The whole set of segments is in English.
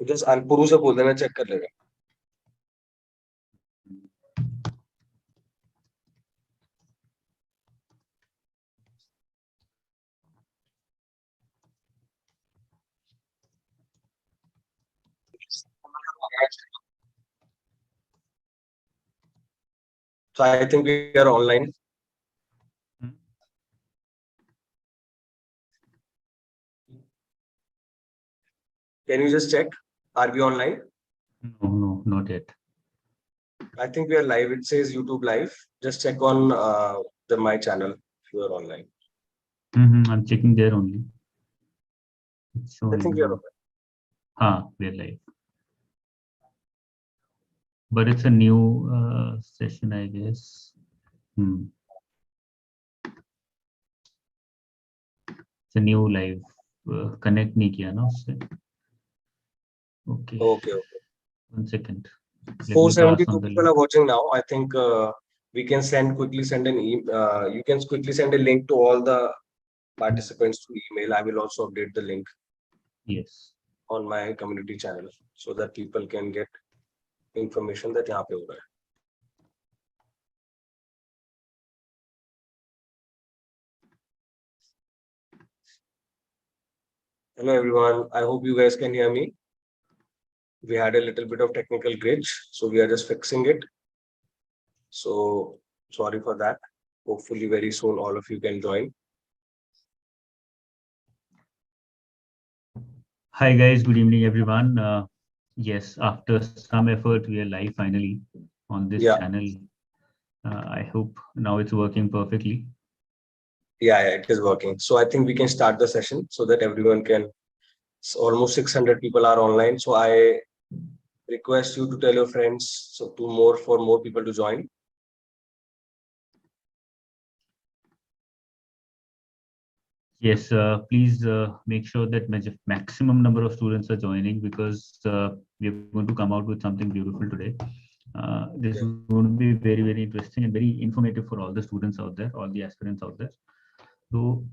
Just अनपुरू से बोल देना, चेक कर लेगा. So I think we are online. Can you just check? Are we online? No, not yet. I think we are live. It says YouTube live. Just check on my channel if you are online. I'm checking there only. I think we are online. We are live. But it's a new session, I guess. It's a new live. Connect नहीं किया ना उससे. Okay. 1 second. 472 people are watching now. I think we can quickly send an email. You can quickly send a link to all the participants through email. I will also update the link. Yes. On my community channel so that people can get information that यहाँ पे हो रहा है. Hello everyone. I hope you guys can hear me. We had a little bit of technical glitch, so we are just fixing it. So sorry for that. Hopefully very soon all of you can join. Hi guys, good evening everyone. Yes, after some effort we are live finally on this channel. I hope now it's working perfectly. Yeah, it is working. So I think we can start the session so that everyone can. Almost 600 people are online. So I request you to tell your friends for more people to join. Yes, please make sure that maximum number of students are joining because we are going to come out with something beautiful today. This is going to be very, very interesting and very informative for all the students out there, all the aspirants out there. So,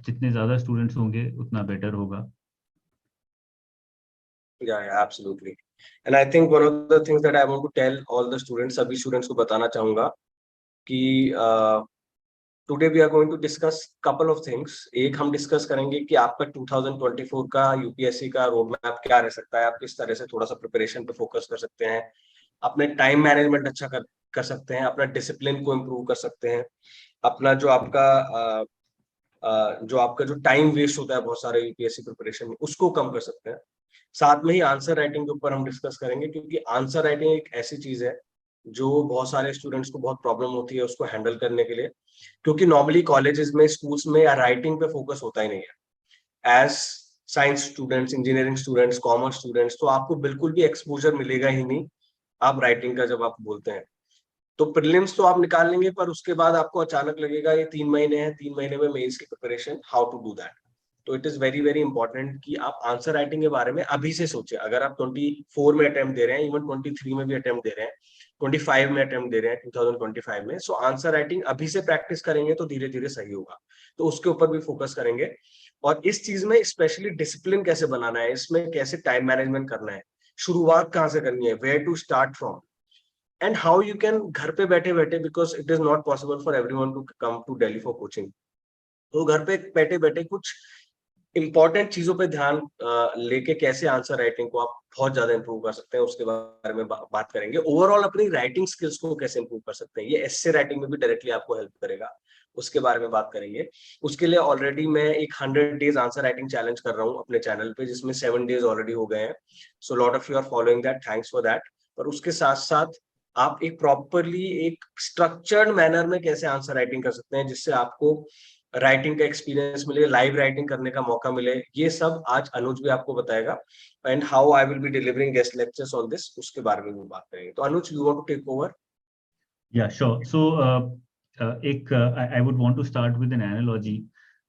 जितने ज़्यादा students होंगे, उतना better होगा. Yeah, absolutely. And I think one of the things that I want to tell all the students, सभी students को बताना चाहूँगा कि today we are going to discuss couple of things. एक हम discuss करेंगे कि आपका 2024 का UPSC का road map क्या रह सकता है, आप किस तरह से थोड़ा सा preparation पे focus कर सकते हैं, अपने time management अच्छा कर सकते हैं, अपना discipline को improve कर सकते हैं, अपना जो आपका जो time waste होता है बहुत सारे UPSC preparation में, उसको कम कर सकते हैं. साथ में ही आंसर राइटिंग के ऊपर हम डिस्कस करेंगे क्योंकि आंसर राइटिंग एक ऐसी चीज है जो बहुत सारे स्टूडेंट्स को बहुत प्रॉब्लम होती है उसको हैंडल करने के लिए, क्योंकि नॉर्मली कॉलेजेस में स्कूल्स में या राइटिंग पे फोकस होता ही नहीं है. As science students, engineering students, commerce students, तो आपको बिल्कुल भी एक्सपोजर मिलेगा ही नहीं आप राइटिंग का जब आप बोलते हैं. तो प्रीलिम्स तो आप निकाल लेंगे पर उसके बाद आपको अचानक लगेगा ये 3 महीने हैं, 3 महीने में मेंस की preparation, how to do that. तो it is very very important कि आप आंसर राइटिंग के बारे में अभी से सोचें. अगर आप 24 में अटेम्प्ट दे रहे हैं, इवन 23 में भी अटेम्प्ट दे रहे हैं, 25 में अटेम्प्ट दे रहे हैं 2025 में, सो आंसर राइटिंग अभी से प्रैक्टिस करेंगे तो धीरे धीरे सही होगा. तो उसके ऊपर भी फोकस करेंगे और इस चीज में स्पेशली डिसिप्लिन कैसे बनाना है, इसमें कैसे टाइम मैनेजमेंट करना है, शुरुआत कहाँ से करनी है, where to start from, and how you can घर पे बैठे बैठे, because it is not possible for everyone to come to Delhi for coaching. तो घर पे बैठे बैठे कुछ इंपॉर्टेंट चीजों पे ध्यान लेके कैसे आंसर राइटिंग को आप बहुत ज्यादा इंप्रूव कर सकते हैं उसके बारे में बात करेंगे. ओवरऑल अपनी राइटिंग स्किल्स को कैसे इंप्रूव कर सकते हैं, ये एस्से राइटिंग में भी डायरेक्टली आपको हेल्प करेगा, उसके बारे में बात करेंगे. उसके लिए ऑलरेडी मैं एक 100 डेज आंसर राइटिंग चैलेंज कर रहा हूँ अपने चैनल पे, जिसमें 7 डेज ऑलरेडी हो गए हैं. So lot of you are following that, thanks for that. पर उसके साथ साथ आप एक प्रॉपरली एक स्ट्रक्चर्ड मैनर में कैसे आंसर राइटिंग कर सकते हैं जिससे आपको राइटिंग का एक्सपीरियंस मिले, लाइव राइटिंग करने का मौका मिले, ये सब आज अनुज भी आपको बताएगा. And how I will be delivering guest lectures on this, उसके बारे में भी बात करेंगे. तो Anuj, you want to take over? Yeah, sure. So I would want to start with an analogy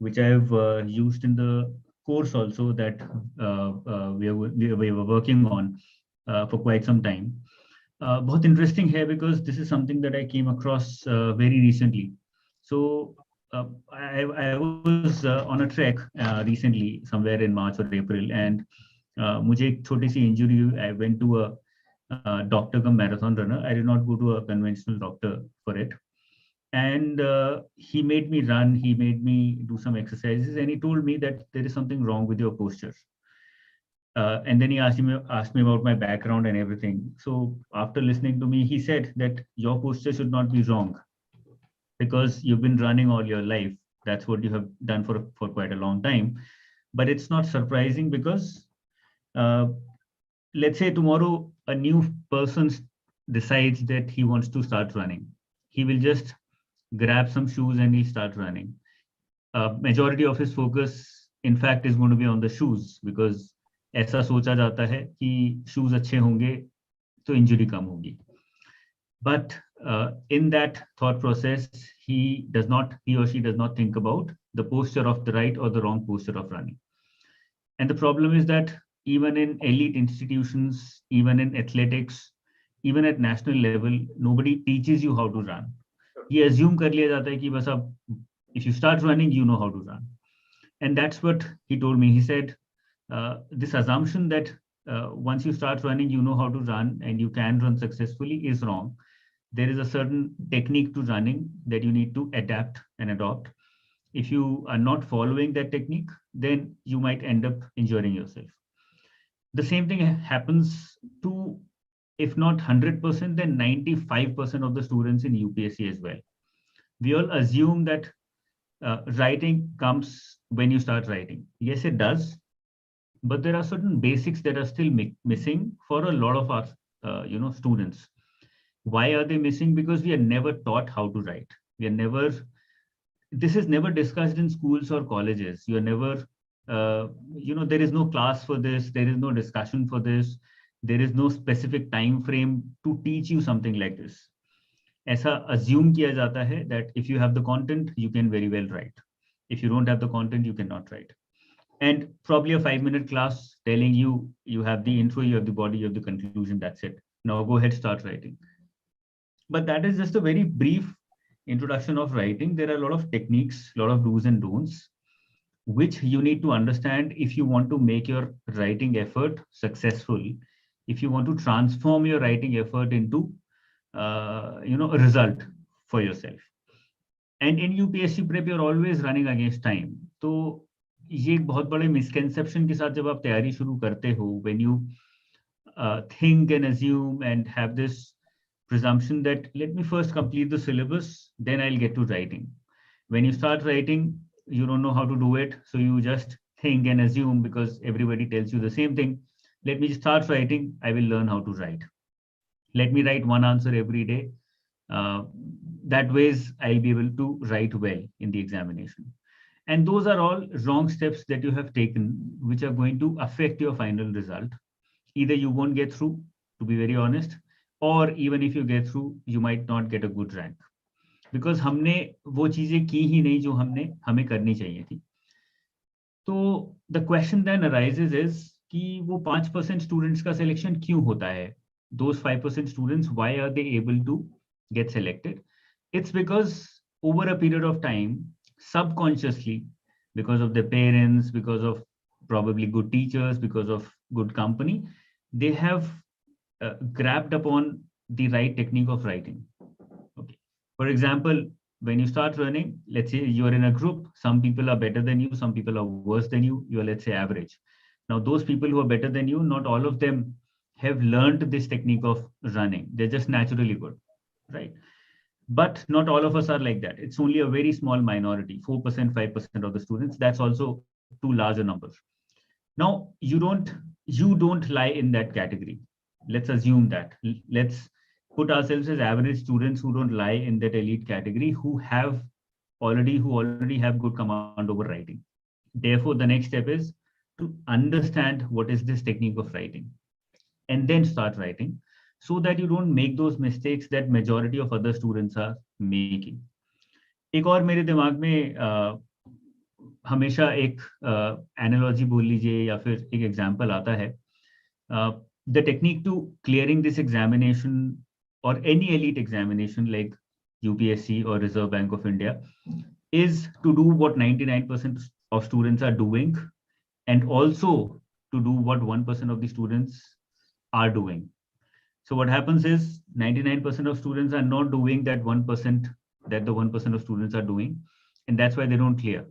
which I have used in the course also that we were working on for quite some time. बहुत interesting है because this is something that I came across very recently. So I was on a trek recently somewhere in March or April, and मुझे एक छोटी सी injury हुई. I went to a doctor cum marathon runner. I did not go to a conventional doctor for it. And he made me run, he made me do some exercises, and he told me that there is something wrong with your posture. And then he asked me about my background and everything. So after listening to me, he said that your posture should not be wrong because you've been running all your life. That's what you have done for quite a long time. But it's not surprising because uh, let's say tomorrow a new person decides that he wants to start running. He will just grab some shoes and he'll start running. Majority of his focus, in fact, is going to be on the shoes because ऐसा सोचा जाता है कि shoes अच्छे होंगे तो injury कम होगी. But in that thought process, he or she does not think about the posture of the right or the wrong posture of running. And the problem is that even in elite institutions, even in athletics, even at national level, nobody teaches you how to run. ये assume कर लिया जाता है कि बस अब if you start running, you know how to run. And that's what he told me. He said, this assumption that once you start running, you know how to run and you can run successfully is wrong. There is a certain technique to running that you need to adapt and adopt. If you are not following that technique, then you might end up injuring yourself. The same thing happens to, if not 100%, then 95% of the students in UPSC as well. We all assume that writing comes when you start writing. Yes, it does, but there are certain basics that are still missing for a lot of our students. Why are they missing? Because we are never taught how to write. This is never discussed in schools or colleges. You are never, there is no class for this. There is no discussion for this. There is no specific time frame to teach you something like this. ऐसा assume किया जाता है that if you have the content, you can very well write. If you don't have the content, you cannot write. And probably a 5-minute class telling you, you have the intro, you have the body, you have the conclusion, that's it. Now go ahead, start writing. But that is just a very brief introduction of writing. There are a lot of techniques, a lot of do's and don'ts, which you need to understand if you want to make your writing effort successful, if you want to transform your writing effort into a result for yourself. And in UPSC prep, you're always running against time. तो ये एक बहुत बड़े misconception के साथ जब आप तैयारी शुरू करते हो, when you think and assume and have this presumption that let me first complete the syllabus, then I'll get to writing. When you start writing, you don't know how to do it, so you just think and assume because everybody tells you the same thing. Let me start writing, I will learn how to write. Let me write one answer every day. That ways I'll be able to write well in the examination. And those are all wrong steps that you have taken, which are going to affect your final result. Either you won't get through, to be very honest, or even if you get through, you might not get a good rank. Because हमने वो चीजें की ही नहीं जो हमें करनी चाहिए थी. तो the question then arises is कि वो 5% students का selection क्यों होता है? Those 5% students, why are they able to get selected? It's because over a period of time, subconsciously, because of their parents, because of probably good teachers, because of good company, they have grabbed upon the right technique of writing. Okay. For example, when you start running, let's say you're in a group, some people are better than you, some people are worse than you, you're, let's say, average. Now, those people who are better than you, not all of them have learned this technique of running. They're just naturally good, right? But not all of us are like that. It's only a very small minority, 4%, 5% of the students. That's also too large a number. Now, you don't lie in that category. Let's assume that. Let's put ourselves as average students who don't lie in that elite category, who already have good command over writing. Therefore, the next step is to understand what is this technique of writing and then start writing so that you don't make those mistakes that majority of other students are making. एक और मेरे दिमाग में हमेशा एक analogy बोल लीजिए या फिर एक एग्जांपल आता है. The technique to clearing this examination or any elite examination like UPSC or Reserve Bank of India is to do what 99% of students are doing and also to do what 1% of the students are doing. So what happens is 99% of students are not doing that 1% that the 1% of students are doing, and that's why they don't clear.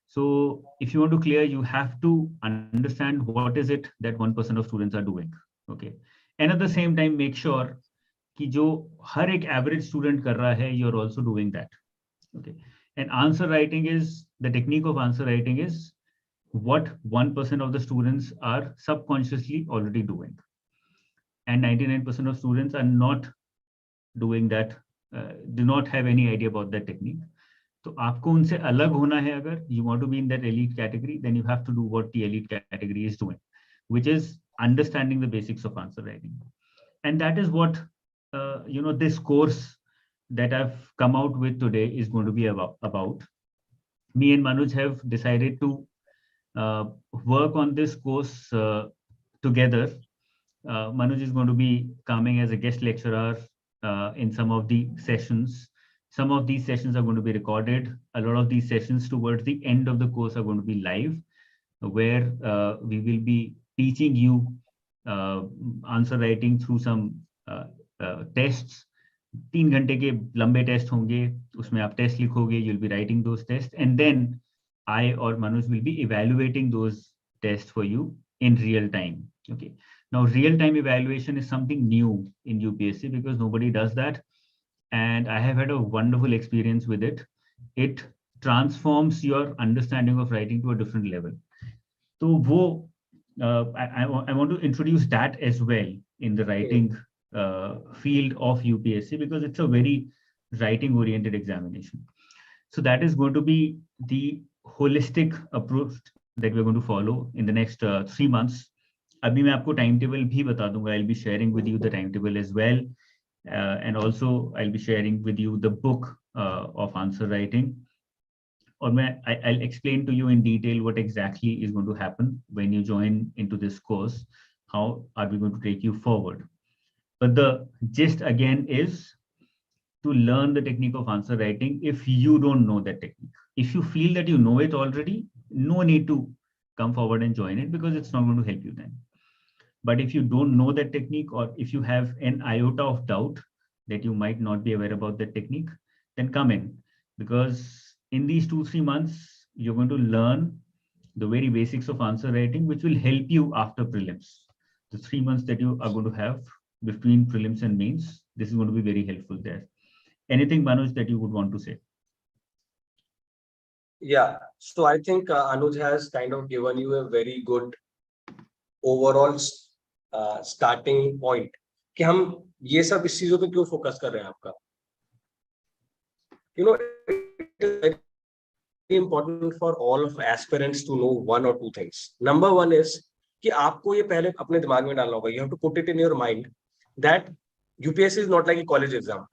So if you want to clear, you have to understand what is it that 1% of students are doing. Okay, and at the same time make sure कि जो हर एक average student कर रहा है, you're also doing that. Okay, and answer writing is the technique of answer writing is what 1% of the students are subconsciously already doing, and 99% of students are not doing that, do not have any idea about that technique. तो आपको उनसे अलग होना है. अगर you want to be in that elite category, then you have to do what the elite category is doing, which is understanding the basics of answer writing. And that is what this course that I've come out with today is going to be about. Me and Manuj have decided to work on this course together. Manuj is going to be coming as a guest lecturer in some of the sessions. Some of these sessions are going to be recorded. A lot of these sessions towards the end of the course are going to be live, where we will be teaching you answer writing through some tests. 3 घंटे के लंबे test होंगे, उसमें आप test लिखोगे, you'll be writing those tests, and then I or Manuj will be evaluating those tests for you in real time. Okay, now real time evaluation is something new in UPSC because nobody does that, and I have had a wonderful experience with it. It transforms your understanding of writing to a different level. So wo I want to introduce that as well in the writing field of UPSC, because it's a very writing oriented examination. So that is going to be the holistic approach that we're going to follow in the next 3 months. Abhi main aapko timetable bhi bata dunga. I'll be sharing with you the timetable as well, and also I'll be sharing with you the book of answer writing. Or I'll explain to you in detail what exactly is going to happen when you join into this course. How are we going to take you forward? But the gist again is to learn the technique of answer writing. If you don't know that technique, if you feel that you know it already, no need to come forward and join it, because it's not going to help you then. But if you don't know that technique, or if you have an iota of doubt that you might not be aware about that technique, then come in, because in these 2-3 months, you're going to learn the very basics of answer writing, which will help you after prelims. The 3 months that you are going to have between prelims and mains, this is going to be very helpful there. Anything, Manuj, that you would want to say? Yeah, so I think Anuj has kind of given you a very good overall starting point कि हम ये सब इस चीजों पे क्यों focus कर रहे हैं आपका. It is very important for all of aspirants to know 1 or 2 things. Number 1 is कि आपको ये पहले अपने दिमाग में डालना होगा. You have to put it in your mind that UPSC is not like a college exam.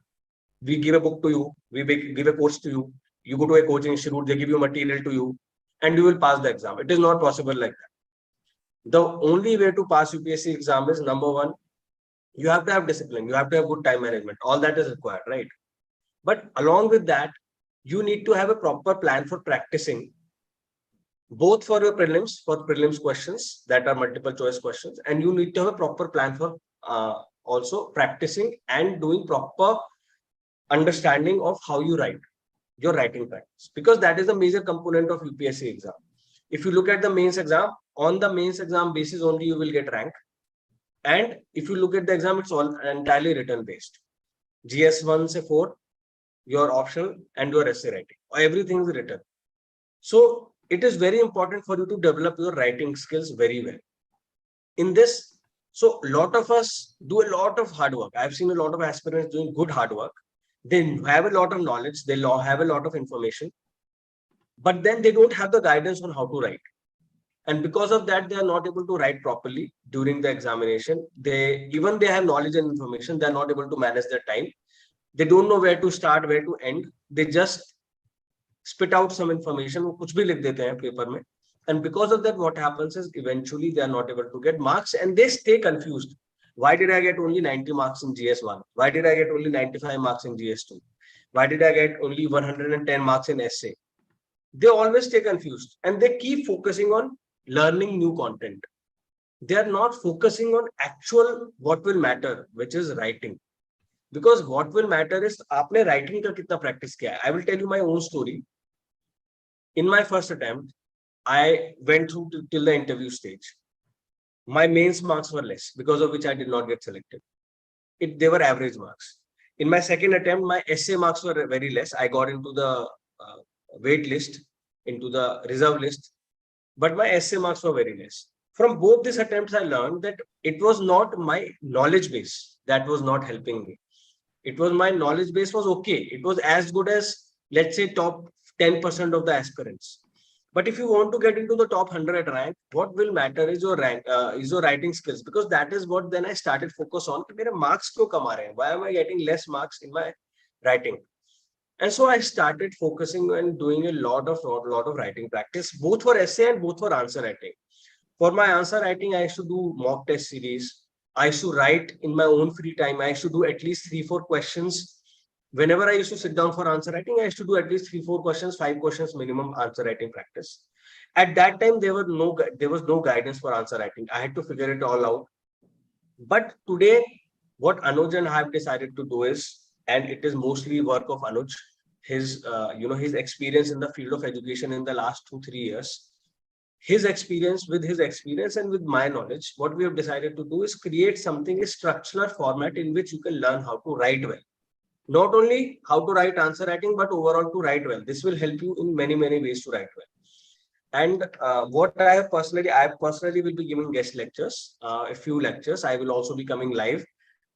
We give a book to you, we give a course to you, you go to a coaching institute, they give you material to you, and you will pass the exam. It is not possible like that. The only way to pass UPSC exam is, number 1, you have to have discipline, you have to have good time management. All that is required, right? But along with that, you need to have a proper plan for practicing, both for your prelims questions that are multiple choice questions, and you need to have a proper plan for also practicing and doing proper understanding of how you write, your writing practice, because that is a major component of UPSC exam. If you look at the mains exam, on the mains exam basis only you will get rank. And if you look at the exam, it's all entirely written based. GS 1 se 4, your optional and your essay writing, everything is written. So it is very important for you to develop your writing skills very well. In this, so a lot of us do a lot of hard work. I've seen a lot of aspirants doing good hard work. They have a lot of knowledge, they have a lot of information, but then they don't have the guidance on how to write. And because of that, they are not able to write properly during the examination. They have knowledge and information, they are not able to manage their time. They don't know where to start, where to end. They just spit out some information, वो कुछ भी लिख देते हैं paper में. And because of that, what happens is eventually they are not able to get marks and they stay confused. Why did I get only 90 marks in GS1? Why did I get only 95 marks in GS2? Why did I get only 110 marks in essay? They always stay confused and they keep focusing on learning new content. they are not focusing on actual what will matter, which is writing. Because what will matter is आपने writing का कितना practice किया है. I will tell you my own story. In my first attempt, I went through till the interview stage. My mains marks were less, because of which I did not get selected. They were average marks. In my second attempt, my essay marks were very less. I got into the wait list, into the reserve list, but my essay marks were very less. From both these attempts, I learned that it was not my knowledge base that was not helping me. It was my knowledge base was okay. It was as good as, let's say, top 10% of the aspirants. But if you want to get into the top 100 rank, what will matter is your rank, is your writing skills, because that is what then I started focus on. मेरे marks क्यों कम आ रहे हैं? Why am I getting less marks in my writing? And so I started focusing and doing a lot of writing practice, both for essay and both for answer writing. For my answer writing, I used to do mock test series. I used to write in my own free time. I used to do at least 3-4 questions. Whenever I used to sit down for answer writing, I used to do at least 3-4 questions, 5 questions minimum answer writing practice. At that time, there was no guidance for answer writing. I had to figure it all out. But today, what Anuj and I have decided to do is, and it is mostly work of Anuj, his his experience in the field of education in the last 2-3 years. His experience and with my knowledge, what we have decided to do is create something, a structural format in which you can learn how to write well. Not only how to write answer writing, but overall to write well. This will help you in many ways to write well. And what I personally will be giving guest lectures, a few lectures. I will also be coming live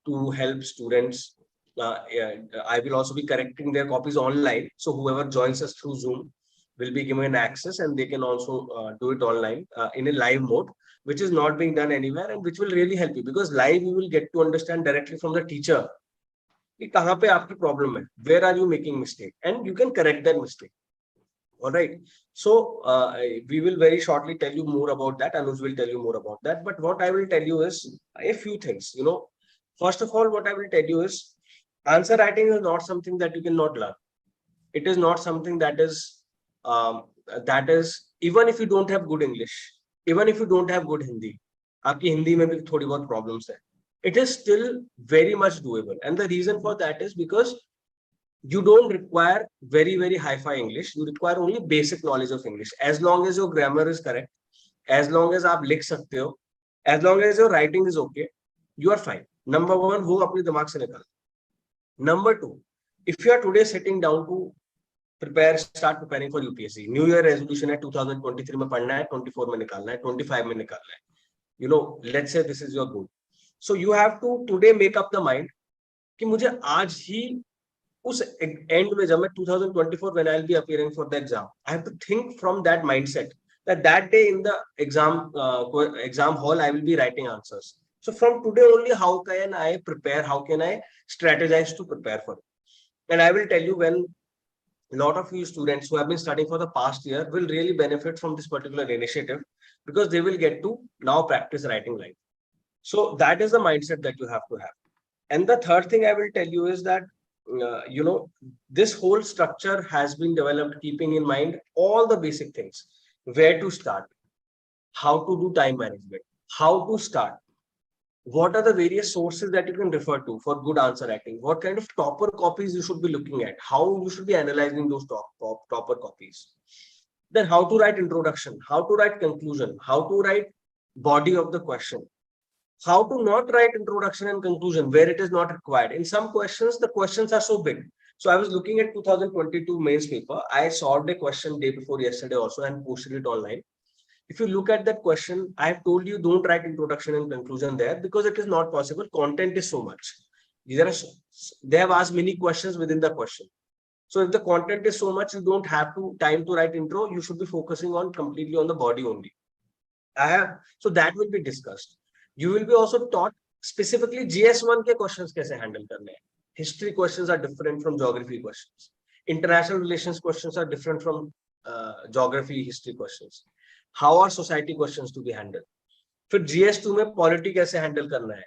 to help students. I will also be correcting their copies online. So whoever joins us through Zoom will be given access, and they can also do it online in a live mode, which is not being done anywhere, and which will really help you, because live you will get to understand directly from the teacher कि कहाँ पे आपकी problem है, where are you making mistake, and you can correct that mistake. All right. So we will very shortly tell you more about that. Anuj will tell you more about that. But what I will tell you is a few things. First of all, what I will tell you is answer writing is not something that you cannot learn. It is not something that is even if you don't have good English, even if you don't have good Hindi, आपकी हिंदी में भी थोड़ी बहुत problems है. It is still very much doable. And the reason for that is because you don't require very hi-fi English. You require only basic knowledge of English. As long as your grammar is correct, as long as आप लिख सकते हो, as long as your writing is okay, you are fine. Number one, वो अपने दिमाग से निकाल. Number two, if you are today sitting down to start preparing for UPSC, New Year resolution है 2023 में पढ़ना है, 24 में निकालना है, 25 में निकालना है. Let's say this is your goal. So you have to today make up the mind कि मुझे आज ही उस end में जब मैं 2024 when I'll be appearing for the exam, I have to think from that mindset that day in the exam hall I will be writing answers. So from today only, how can I prepare? How can I strategize to prepare for it? And I will tell you, when a lot of you students who have been studying for the past year will really benefit from this particular initiative, because they will get to now practice writing live. So that is the mindset that you have to have. And the third thing I will tell you is that this whole structure has been developed keeping in mind all the basic things: where to start, how to do time management, how to start, what are the various sources that you can refer to for good answer writing, what kind of topper copies you should be looking at, how you should be analyzing those topper copies, then how to write introduction, how to write conclusion, how to write body of the question, how to not write introduction and conclusion where it is not required. In some questions, the questions are so big. So I was looking at 2022 mains paper. I solved a question day before yesterday also and posted it online. If you look at that question, I have told you don't write introduction and conclusion there, because it is not possible. Content is so much. They have asked many questions within the question. So if the content is so much, you don't have time to write intro. You should be focusing on completely on the body only. So that will be discussed. You will be also taught specifically GS1 के questions कैसे handle करने हैं. History questions are different from geography questions. International relations questions are different from geography, history questions. How are society questions to be handled? फिर GS2 में polity कैसे handle करना है,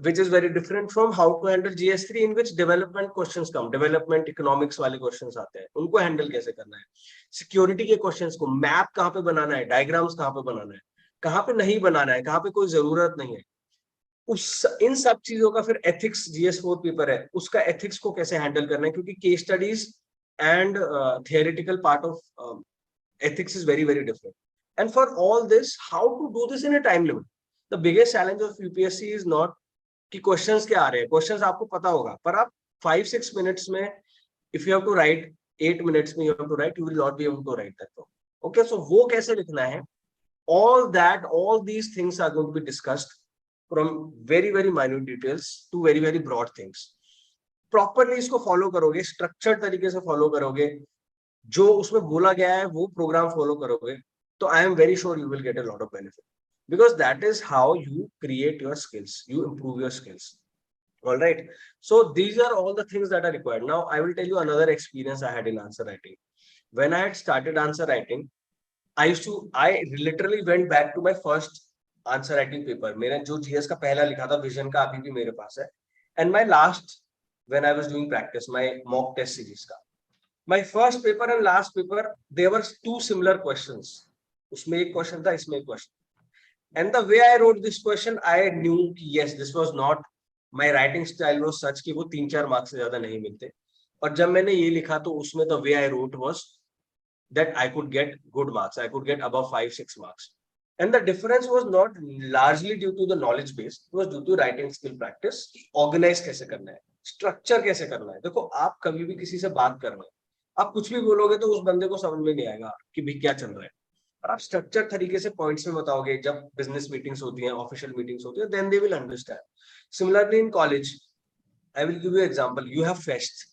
which is very different from how to handle GS3, in which development questions come. Development economics वाले questions आते हैं, उनको handle कैसे करना है. Security के questions को map कहाँ पे बनाना है, diagrams कहाँ पे बनाना है, कहाँ पे नहीं बनाना है, कहाँ पे कोई जरूरत नहीं है, उस इन सब चीजों का फिर एथिक्स GS4 पेपर है, उसका एथिक्स को कैसे हैंडल करना है, क्योंकि case studies and theoretical part of ethics is very different. And for all this, how to do this in a time limit? The biggest challenge of UPSC is not कि questions क्या आ रहे हैं, questions आपको पता होगा, पर आप 5-6 minutes में, if you have to write 8 minutes में you have to write, you will not be able to write that book. Okay, so वो कैसे लिखना है, all these things are going to be discussed from very minute details to very broad things. Properly इसको follow करोगे, structured तरीके से follow करोगे, जो उसमें बोला गया है वो प्रोग्राम फॉलो करोगे, तो I am very sure you will get a lot of benefit, because that is how you create your skills, you improve your skills. All right, so these are all the things that are required. Now I will tell you another experience I had in answer writing. When I had started answer writing, I literally went back to my first answer writing paper. मैंने जो GS का पहला लिखा था vision का, अभी भी मेरे पास है, and my last, when I was doing practice, my mock test series का, my first paper and last paper, there were two similar questions. उसमें एक क्वेश्चन था, इसमें एक question, and the way I wrote this question, I knew कि yes, this was not, my writing style was such कि वो 3-4 marks से ज्यादा नहीं मिलते, और जब मैंने ये लिखा तो उसमें the way I wrote was that I could get good marks, I could get above 5-6 marks, and the difference was not largely due to the knowledge base, it was due to writing skill practice. Organize कैसे करना है, structure कैसे करना है. देखो, आप कभी भी किसी से बात कर रहे हैं, आप कुछ भी बोलोगे तो उस बंदे को समझ में नहीं आएगा कि भी क्या चल रहा है, और आप स्ट्रक्चर तरीके से पॉइंट्स में बताओगे, जब बिजनेस मीटिंग्स होती हैं, ऑफिशियल मीटिंग्स होती हैं, then they will understand. Similarly in college, I will give you example, you have fest,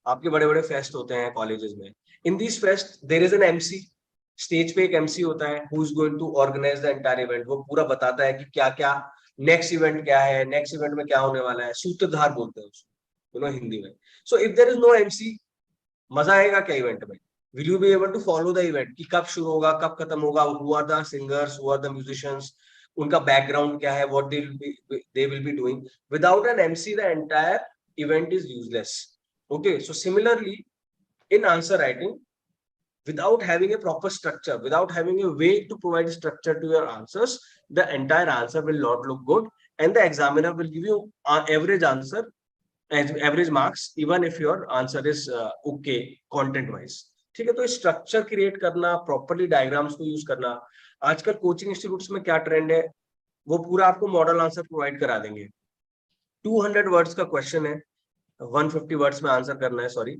आपके बड़े बड़े फेस्ट होते हैं कॉलेजेस में. In this fest there is an MC, stage पे एक MC होता है, who is going to organise the entire event. वो पूरा बताता है कि क्या क्या नेक्स्ट इवेंट क्या है, नेक्स्ट इवेंट में क्या होने वाला है, सूत्रधार बोलते हैं उसको, हिंदी में. So if there is no MC, मजा आएगा क्या इवेंट में? Will you be able to follow the event कि कब शुरू होगा, कब खत्म होगा, who are the singers, who are the musicians, उनका बैकग्राउंड क्या है, what they will be doing. Without an MC the entire event is useless. Okay, so similarly in answer writing, without having a proper structure, without having a way to provide structure to your answers, the entire answer will not look good, and the examiner will give you average answer, average marks, even if your answer is okay content wise. ठीक है, तो structure create करना, properly diagrams को use करना. आजकल coaching institutes में क्या trend है, वो पूरा आपको मॉडल आंसर प्रोवाइड करा देंगे. 200 वर्ड्स का क्वेश्चन है, 150 वर्ड्स में आंसर करना है, sorry,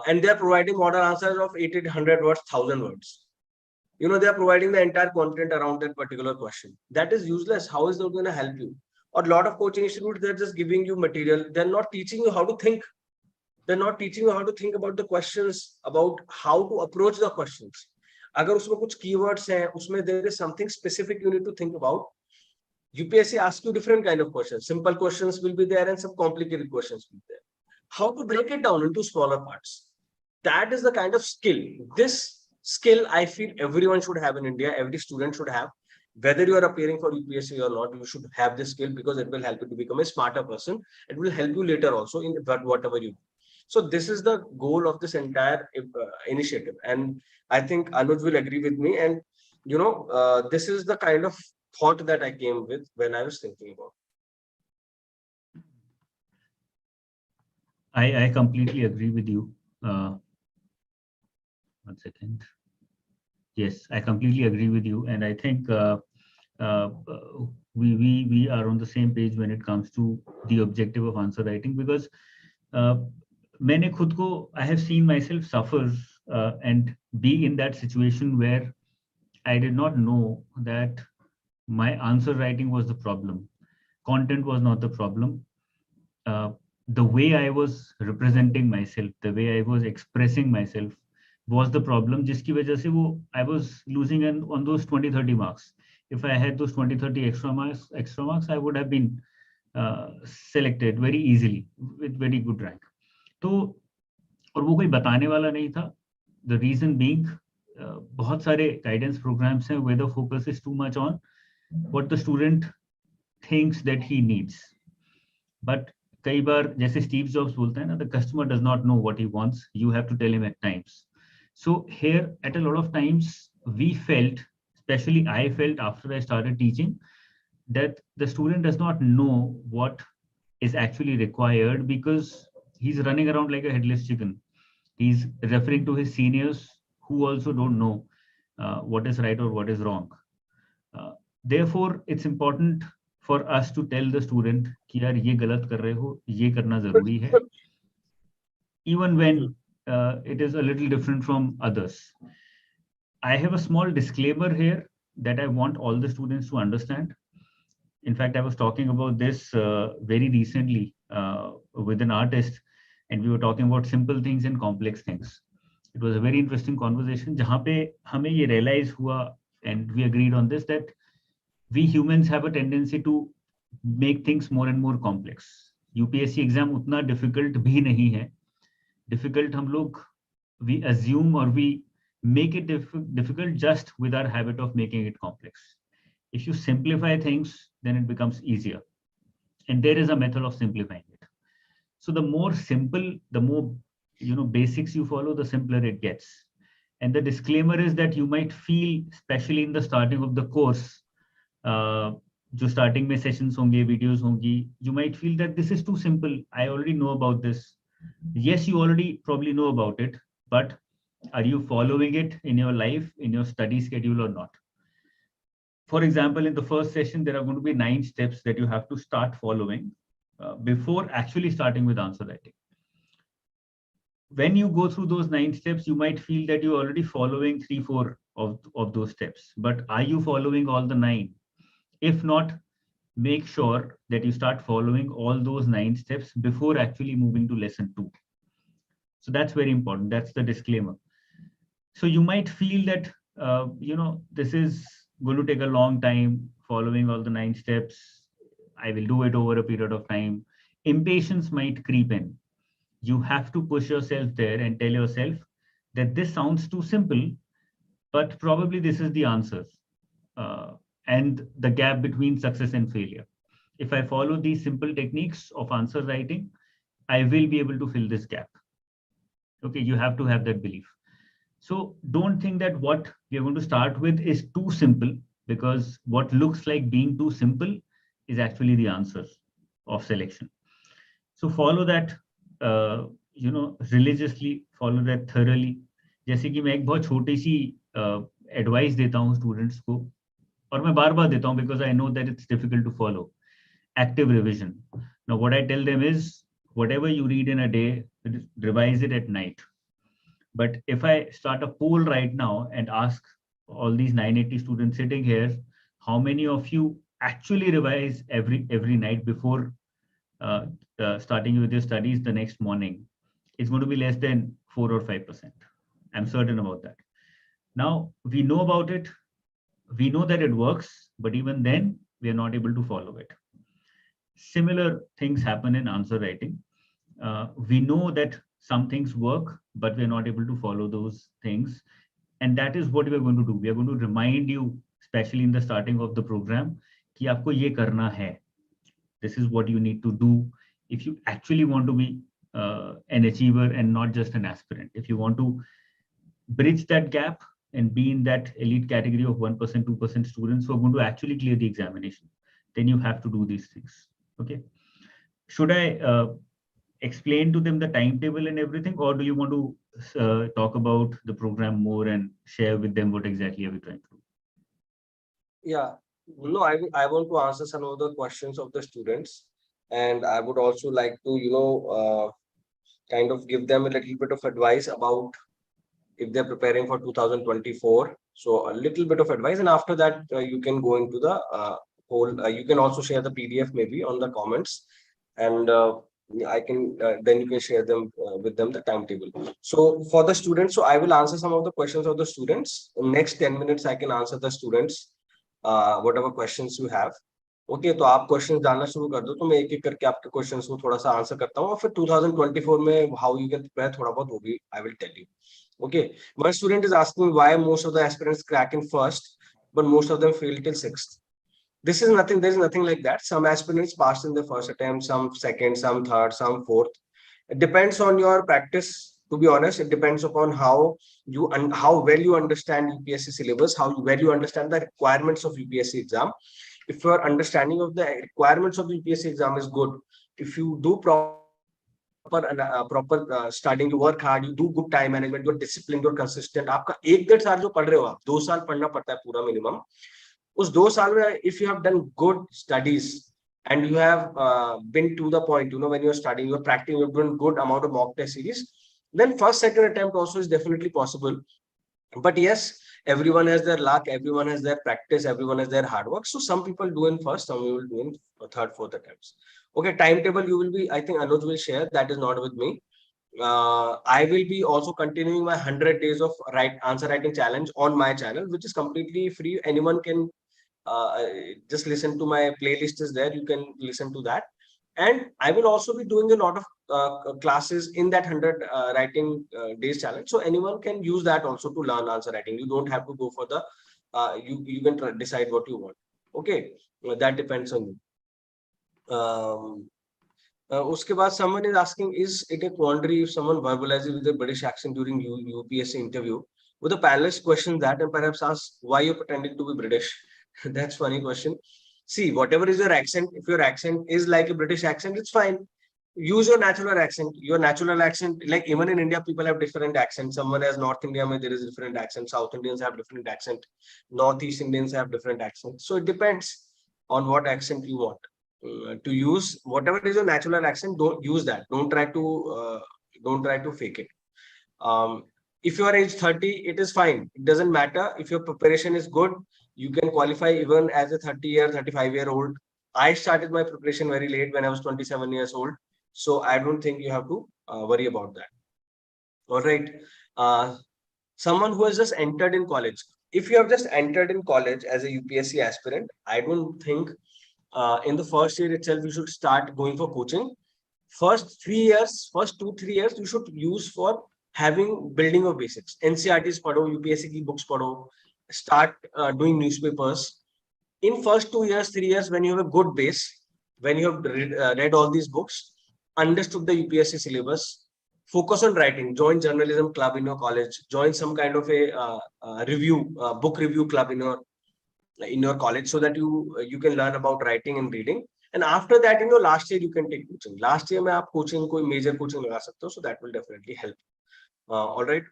and they are providing model answers of 800 words, 1000 words. They are providing the entire content around that particular question. That is useless. How is that going to help you? Or a lot of coaching institutes, they're just giving you material, they're not teaching you how to think, they're not teaching you how to think about the questions, about how to approach the questions. अगर उसमें कुछ keywords हैं, उसमें there is something specific you need to think about. UPSC asks you different kind of questions. Simple questions will be there and some complicated questions will be there. How to break it down into smaller parts. That is the kind of skill. This skill I feel everyone should have in India. Every student should have. Whether you are appearing for UPSC or not, you should have this skill because it will help you to become a smarter person. It will help you later also in whatever you do. So this is the goal of this entire initiative. And I think Anuj will agree with me. And this is the kind of thought that I came with when I was thinking about. I completely agree with you. One second. Yes, I completely agree with you, and I think we are on the same page when it comes to the objective of answer writing, because मैंने खुद को, I have seen myself suffer and be in that situation where I did not know that my answer writing was the problem. Content was not the problem. The way I was representing myself, the way I was expressing myself was the problem, जिसकी वजह से वो I was losing on those 20-30 marks. If I had those 20-30 extra marks, I would have been selected very easily with very good rank. तो और वो कोई बताने वाला नहीं था. The reason being, बहुत सारे guidance programs हैं where the focus is too much on what the student thinks that he needs. But कई बार जैसे स्टीव जॉब्स बोलते हैं ना, the customer does not know what he wants, you have to tell him at times. So here at a lot of times we felt, especially I felt after I started teaching, that the student does not know what is actually required because he's running around like a headless chicken. He's referring to his seniors who also don't know what is right or what is wrong. Uh, Therefore, it's important for us to tell the student कि यार ये गलत कर रहे हो, ये करना जरूरी है, even when it is a little different from others. I have a small disclaimer here that I want all the students to understand. In fact, I was talking about this very recently with an artist, and we were talking about simple things and complex things. It was a very interesting conversation जहाँ पे हमें ये realize हुआ, and we agreed on this, that we humans have a tendency to make things more and more complex. UPSC exam उतना difficult भी नहीं है. Difficult हम लोग we assume or we make it difficult just with our habit of making it complex. If you simplify things, then it becomes easier. And there is a method of simplifying it. So the more simple, the more basics you follow, the simpler it gets. And the disclaimer is that you might feel, especially in the starting of the course, जो starting में sessions होंगे, videos होंगी, you might feel that this is too simple. I already know about this. Yes, you already probably know about it, but are you following it in your life, in your study schedule or not? For example, in the first session, there are going to be 9 steps that you have to start following before actually starting with answer writing. When you go through those 9 steps, you might feel that you're already following 3-4 of those steps. But are you following all the 9? If not, make sure that you start following all those 9 steps before actually moving to lesson 2. So that's very important. That's the disclaimer. So you might feel that, this is going to take a long time following all the 9 steps. I will do it over a period of time. Impatience might creep in. You have to push yourself there and tell yourself that this sounds too simple, but probably this is the answer. And the gap between success and failure. If I follow these simple techniques of answer writing, I will be able to fill this gap. Okay, you have to have that belief. So don't think that what we are going to start with is too simple, because what looks like being too simple is actually the answer of selection. So follow that, religiously, follow that thoroughly. जैसे कि मैं एक बहुत छोटी सी advice देता हूँ students को, और मैं बार बार देता हूँ because I know that it's difficult to follow. Active revision. Now what I tell them is, whatever you read in a day, revise it at night. But if I start a poll right now and ask all these 980 students sitting here, how many of you actually revise every night before starting with your studies the next morning? It's going to be less than 4 or 5%. I'm certain about that. Now we know about it. We know that it works, but even then we are not able to follow it. Similar things happen in answer writing. We know that some things work, but we're not able to follow those things. And that is what we're going to do. We are going to remind you, especially in the starting of the program, कि आपको ये करना है. This is what you need to do if you actually want to be an achiever and not just an aspirant. If you want to bridge that gap and be in that elite category of 1%, 2% students who are going to actually clear the examination, then you have to do these things. Okay. Should I explain to them the timetable and everything, or do you want to talk about the program more and share with them what exactly are we trying to do? Yeah, no, I want to answer some of the questions of the students, and I would also like to kind of give them a little bit of advice about if they're preparing for 2024. So a little bit of advice, and after that you can go into the whole. You can also share the PDF maybe on the comments, and I can then you can share them with them the timetable. So for the students, so I will answer some of the questions of the students. In next 10 minutes, I can answer the students whatever questions you have. Okay, तो आप question जानना शुरू कर दो, तो मैं एक एक करके आपके क्वेश्चंस को थोड़ा सा आंसर करता हूँ, और फिर 2024 में हाउ यू कैन प्रिपेयर थोड़ा बहुत वो भी I will tell you. Okay, one student is asking why most of the aspirants crack in first, but most of them fail till sixth. This is nothing. There is nothing like that. Some aspirants pass in the first attempt, some second, some third, some fourth. It depends on your practice To be honest, it depends upon how how well you understand UPSC syllabus, how well you understand the requirements of UPSC exam. If your understanding of the requirements of the UPSC exam is good, if you do proper studying, you work hard, you do good time management, you're disciplined, you're consistent. आपका 1-1.5 साल जो पढ़ रहे हो आप, 2 साल पढ़ना पड़ता है पूरा minimum. उस 2 साल में if you have done good studies and you have been to the point, when you're studying, you're practicing, you've done good amount of mock test series, then first, second attempt also is definitely possible. But yes, everyone has their luck, everyone has their practice, everyone has their hard work. So some people do in first, some will do in third, fourth attempts. Okay, timetable you will be, I think Anuj will share, that is not with me. I will be also continuing my 100 days of answer writing challenge on my channel, which is completely free. Anyone can just listen to my playlist is there. You can listen to that. And I will also be doing a lot of classes in that 100 writing days challenge. So anyone can use that also to learn answer writing. You don't have to go for the, you can decide what you want. Okay, that depends on you. Uske baad, someone is asking, is it a quandary if someone verbalizes with a British accent during UPSC interview? Would the panelist question that and perhaps ask why you're pretending to be British? That's funny question. See, whatever is your accent, if your accent is like a British accent, it's fine. Use your natural accent. Your natural accent, like even in India, people have different accents. Someone has North India, where there is different accent. South Indians have different accent. Northeast Indians have different accents. So it depends on what accent you want to use. Whatever is your natural accent, don't use that. Don't try to fake it. If you are age 30, it is fine. It doesn't matter. If your preparation is good, you can qualify even as a 35-year-old. I started my preparation very late when I was 27 years old. So I don't think you have to worry about that. All right. Someone who has just entered in college. If you have just entered in college as a UPSC aspirant, I don't think in the first year itself, you should start going for coaching. First 3 years, first 2-3 years, you should use for having building of basics. NCRTs padho, UPSC ki books padho, start doing newspapers. In first 2 years, 3 years, when you have a good base, when you have read all these books, understood the UPSC syllabus, focus on writing, join journalism club in your college, join some kind of a book review club in your college, so that you can learn about writing and reading. And after that, last year you can take coaching. Last year, aap coaching, koi major coaching laga sakte ho, so that will definitely help. All right.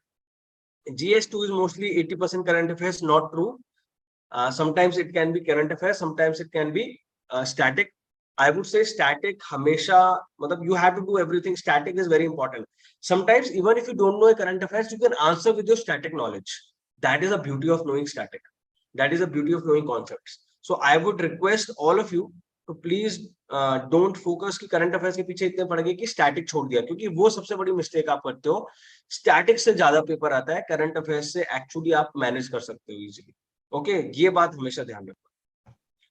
GS2 is mostly 80% current affairs. Not true. Sometimes it can be current affairs. Sometimes it can be static. I would say static. Hamesha, you have to do everything. Static is very important. Sometimes even if you don't know a current affairs, you can answer with your static knowledge. That is the beauty of knowing static. That is the beauty of knowing concepts. So I would request all of you to please don't focus कि current affairs के पीछे इतने पड़ गए कि static छोड़ दिया, क्योंकि वो सबसे बड़ी mistake आप करते हो. Static से ज्यादा पेपर आता है, current affairs से actually आप manage कर सकते हो easily. Okay, ये बात हमेशा ध्यान रखो.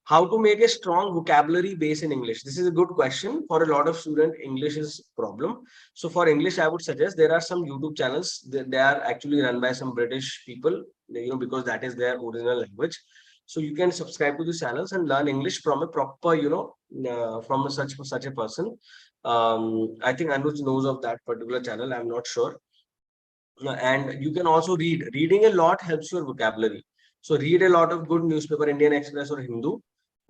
How to make a strong vocabulary base in English? This is a good question. For a lot of students, English is problem. So for English, I would suggest there are some YouTube channels. They are actually run by some British people, because that is their original language. So you can subscribe to these channels and learn English from a proper, from such a person. I think Anuj knows of that particular channel. I'm not sure. And you can also read. Reading a lot helps your vocabulary. So read a lot of good newspaper, Indian Express or Hindu,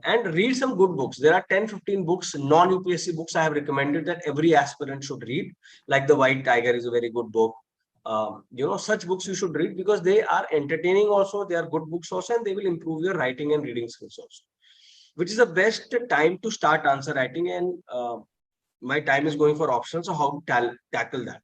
and read some good books. There are 10-15 books, non-UPSC books I have recommended that every aspirant should read. Like The White Tiger is a very good book. Such books you should read because they are entertaining also, they are good books also, and they will improve your writing and reading skills also. Which is the best time to start answer writing? And my time is going for options, so how to tackle that?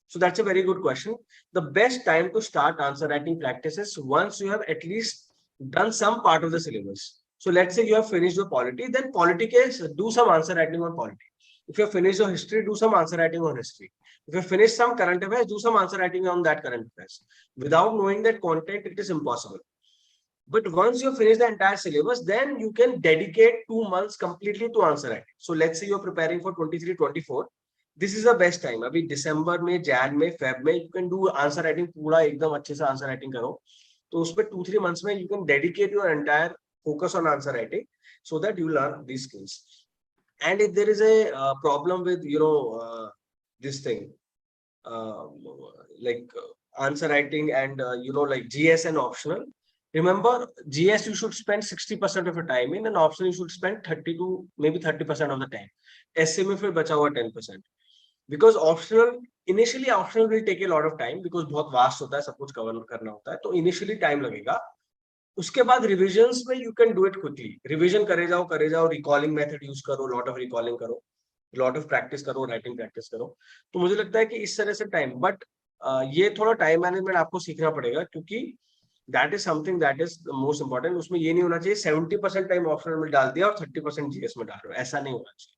So that's a very good question. The best time to start answer writing practices once you have at least done some part of the syllabus. So let's say you have finished your polity, then polity case, do some answer writing on polity. If you have finished your history, do some answer writing on history. If you have finished some current affairs, do some answer writing on that current affairs. Without knowing that content, it is impossible. But once you finish the entire syllabus, then you can dedicate 2 months completely to answer writing. So let's say you're preparing for 23-24. This is the best time. Abhi December में, Jan में, Feb में, you can do answer writing पूरा एकदम अच्छे से answer writing करो. तो उसमें 2-3 months में you can dedicate your entire focus on answer writing so that you learn these skills. And if there is a problem with this thing, like answer writing and like GS and optional. Remember, GS you should spend 60% of your time in, and optional you should spend 30 to maybe 30% of the time. ऐसे में फिर बचा हुआ 10%. Because initially optional will take a lot of time because बहुत vast होता है, सब कुछ cover करना होता है, तो initially time लगेगा. उसके बाद revisions में you can do it quickly. Revision करे जाओ, recalling method use करो, lot of recalling करो, lot of practice करो, writing practice करो. तो मुझे लगता है कि इस तरह से time, but ये थोड़ा time management आपको सीखना पड़ेगा, क्योंकि that is something that is the most important. उसमें ये नहीं होना चाहिए 70% time optional में डाल दिया और 30% GS में डाल रहे हो, ऐसा नहीं होना चाहिए.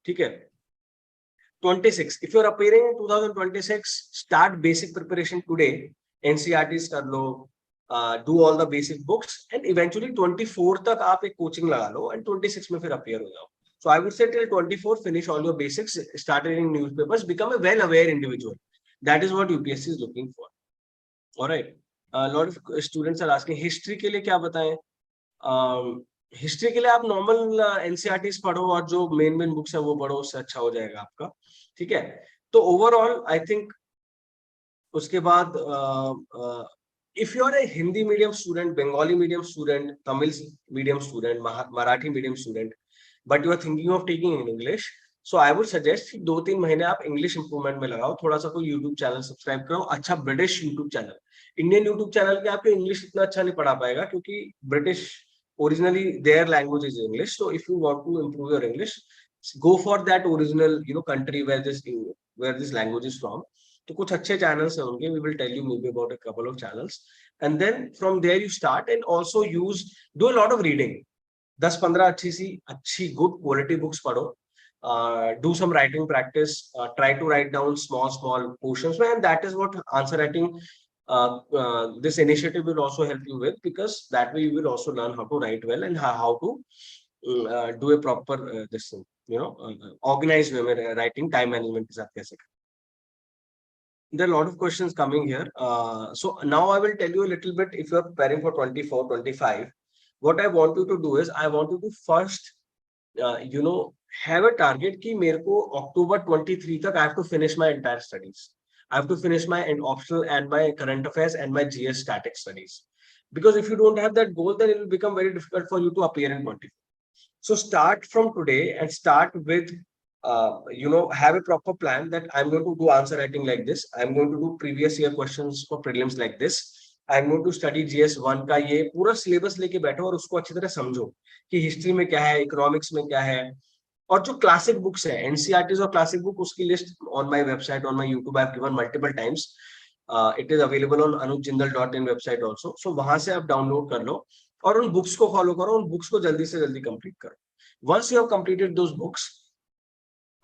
ठीक है. 26. If you are appearing in 2026, start basic preparation today. NCERTs कर लो, do all the basic books, and eventually 24 तक आप एक coaching लगा लो, and 26 में फिर appear हो जाओ. So I would say till 24, finish all your basics, start reading newspapers, become a well-aware individual. That is what UPSC is looking for. All right. A lot of students are asking, history के लिए क्या बताएं? History के लिए आप normal NCERTs पढ़ो और जो मेन बुक्स है वो पढ़ो, उससे अच्छा हो जाएगा आपका. ठीक है. तो ओवरऑल आई थिंक उसके बाद if you are a Hindi medium student, Bengali medium student, Tamil medium student, Marathi medium student, but you are thinking of taking in English, so I would suggest 2-3 महीने आप इंग्लिश इंप्रूवमेंट में लगाओ. थोड़ा सा कोई यूट्यूब चैनल सब्सक्राइब करो, अच्छा British YouTube channel. Indian YouTube channel पे आपको इंग्लिश इतना अच्छा नहीं पढ़ा पाएगा, क्योंकि British originally their language is English. So if you want to improve your English, go for that original country where this language is from. तो कुछ अच्छे channels हैं उनके, we will tell you maybe about a couple of channels, and then from there you start, and also do a lot of reading. 10-15 अच्छी good quality books पढ़ो, do some writing practice, try to write down small portions, and that is what answer writing this initiative will also help you with, because that way you will also learn how to write well and how to do a proper this thing, organized way में writing, time management के साथ कैसे. There are a lot of questions coming here. So now I will tell you a little bit. If you are preparing for 24-25, what I want you to do is, I want you to first have a target कि मेरे को October 23 तक I have to finish my entire studies. I have to finish my optional and my current affairs and my GS static studies. Because if you don't have that goal, then it will become very difficult for you to appear in 24. So start from today and start with, have a proper plan that I'm going to do answer writing like this. I'm going to do previous year questions for prelims like this. I'm going to study GS1 का ये पूरा syllabus लेके बैठो और उसको अच्छी तरह समझो कि history में क्या है, economics में क्या है, और जो क्लासिक बुक्स है, एनसीईआरटीज और क्लासिक बुक, उसकी list on my website, on my YouTube I have given multiple times. It is available on anujjindal.in website also. So वहां से आप डाउनलोड कर लो और उन बुक्स को फॉलो करो, उन बुक्स को जल्दी से जल्दी कंप्लीट करो. Once you have completed those books,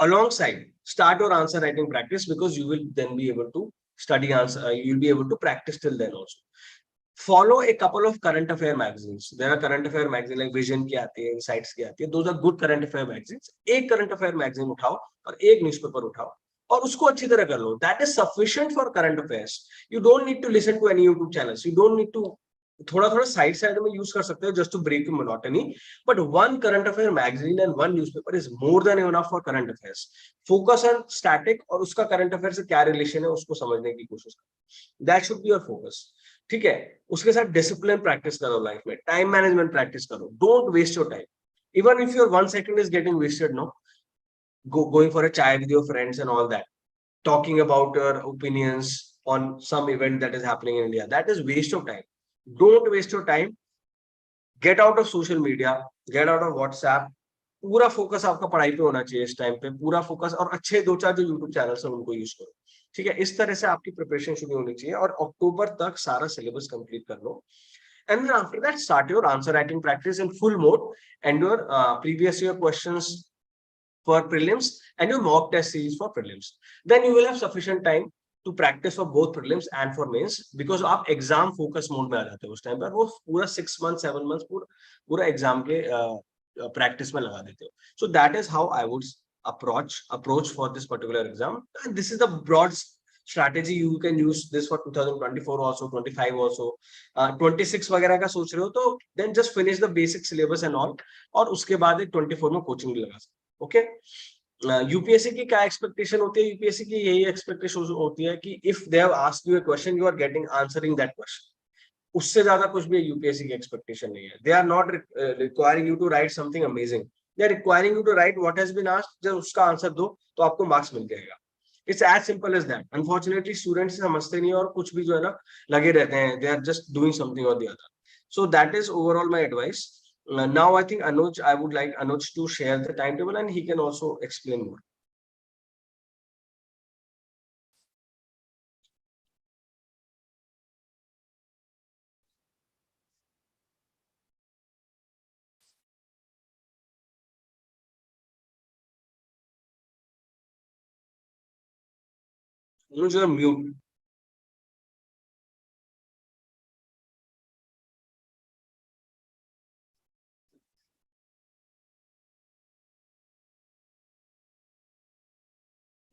alongside start your answer writing practice, because you will then be able to study answer, you'll be able to practice till then also. Follow a couple of current affair magazines. There are current affair magazines like Vision की आती है, Insights की आती है. Those are good current affair magazines. एक current affair magazine उठाओ और एक newspaper उठाओ और उसको अच्छी तरह कर लो. That is sufficient for current affairs. You don't need to listen to any YouTube channels. You don't need to थोड़ा साइड में यूज कर सकते हो just to break the monotony. But one current affair magazine and one newspaper is more than enough for current affairs. Focus on static और उसका current affair से क्या relation है उसको समझने की कोशिश करो. That should be your focus. ठीक है. उसके साथ डिसिप्लिन प्रैक्टिस करो लाइफ में, टाइम मैनेजमेंट प्रैक्टिस करो. Don't waste your time. Even if your 1 second is getting wasted, no, going for a chai with your friends and all that, talking about your opinions on some event that is happening in India, that is waste of time. Don't waste your time. Get out of social media, get out of WhatsApp. पूरा focus आपका पढ़ाई पे होना चाहिए इस time पे, पूरा focus, और अच्छे 2-4 जो यूट्यूब चैनल्स हैं उनको यूज करो. ठीक है. इस तरह से आपकी प्रिपरेशन शुरू होनी चाहिए और अक्टूबर तक सारा सिलेबस कंप्लीट कर लो. And then after that, start your answer writing practice in full mode and your previous year questions for prelims and your mock test series for prelims. Then you will have sufficient time to practice for both prelims and for mains, because आप exam focus mode में आ जाते हो उस time पर. वो पूरा 6 months 7 months पूरा exam के practice में लगा देते हो. So that is how I would approach for this particular exam. And this is the broad strategy. You can use this for 2024 also, 25 also, 26 वगैरह का सोच रहे हो तो then just finish the basic syllabus and all, और उसके बाद एक 24 में कोचिंग भी लगा सकते. Okay. यूपीएससी की क्या एक्सपेक्टेशन होती है? यूपीएससी की यही एक्सपेक्टेशन होती है कि if they have asked you a question, you are getting answering that question. उससे ज्यादा कुछ भी यूपीएससी की एक्सपेक्टेशन नहीं है। They are not requiring you to write something amazing, they are requiring you to write what has been asked. जब उसका answer दो तो आपको मार्क्स मिल जाएगा। It's as simple as that. Unfortunately students समझते नहीं है और कुछ भी जो है ना लगे रहते हैं, they are just doing something और the other. So that is overall my advice. Now I think Anuj, I would like Anuj to share the timetable and he can also explain more. Anuj, you are mute.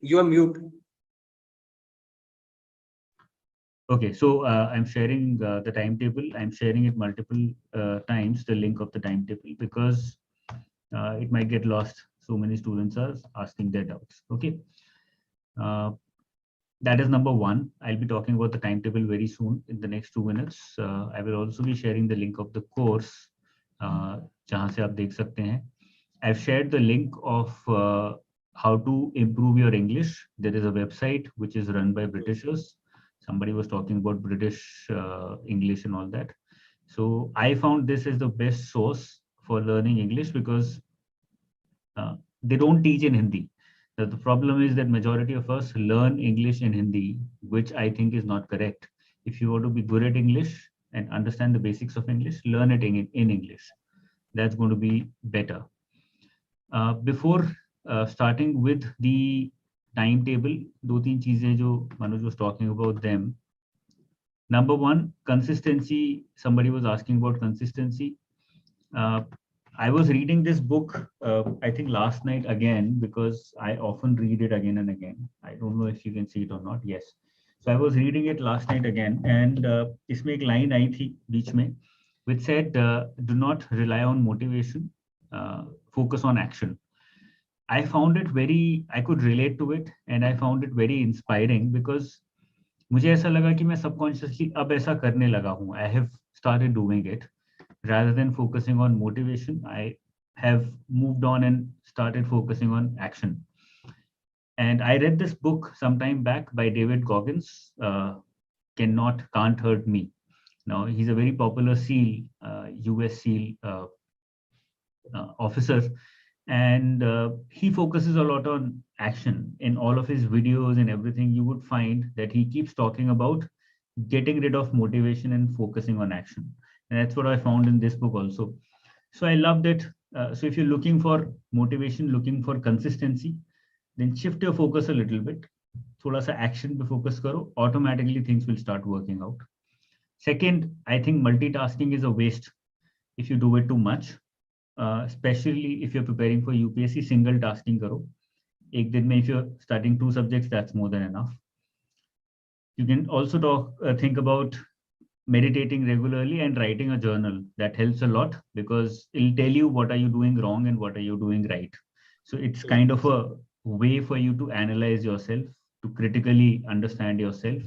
You are mute. Okay, so I'm sharing the timetable. I'm sharing it multiple times, the link of the timetable, because it might get lost. So many students are asking their doubts. Okay, that is number one. I'll be talking about the timetable very soon in the next 2 minutes. I will also be sharing the link of the course, जहाँ से आप देख सकते हैं. I've shared the link of how to improve your English. There is a website which is run by Britishers. Somebody was talking about British English and all that. So I found this is the best source for learning English because they don't teach in Hindi. The problem is that majority of us learn English in Hindi, which I think is not correct. If you want to be good at English and understand the basics of English, learn it in English. That's going to be better. Before starting with the timetable, दो तीन चीजें जो Manuj was talking about them. Number one, consistency. Somebody was asking about consistency. I was reading this book, I think last night again, because I often read it again and again. I don't know if you can see it or not. Yes. So I was reading it last night again, and इसमें एक line आई थी बीच में, which said, "Do not rely on motivation. Focus on action." I found it very, I could relate to it, and I found it very inspiring because मुझे ऐसा लगा कि मैं subconsciously अब ऐसा करने लगा हूँ. I have started doing it. Rather than focusing on motivation, I have moved on and started focusing on action. And I read this book some time back by David Goggins, Can't Hurt Me. Now, he's a very popular SEAL, US SEAL officer, and he focuses a lot on action. In all of his videos and everything, you would find that he keeps talking about getting rid of motivation and focusing on action. And that's what I found in this book also. So I loved it. So if you're looking for motivation, looking for consistency, then shift your focus a little bit. Thoda sa action pe focus karo, automatically things will start working out. Second, I think multitasking is a waste if you do it too much, especially if you're preparing for UPSC. Single tasking karo. Ek din mein if you're studying 2 subjects, that's more than enough. You can also think about meditating regularly and writing a journal. That helps a lot because it'll tell you what are you doing wrong and what are you doing right. So it's kind of a way for you to analyze yourself, to critically understand yourself,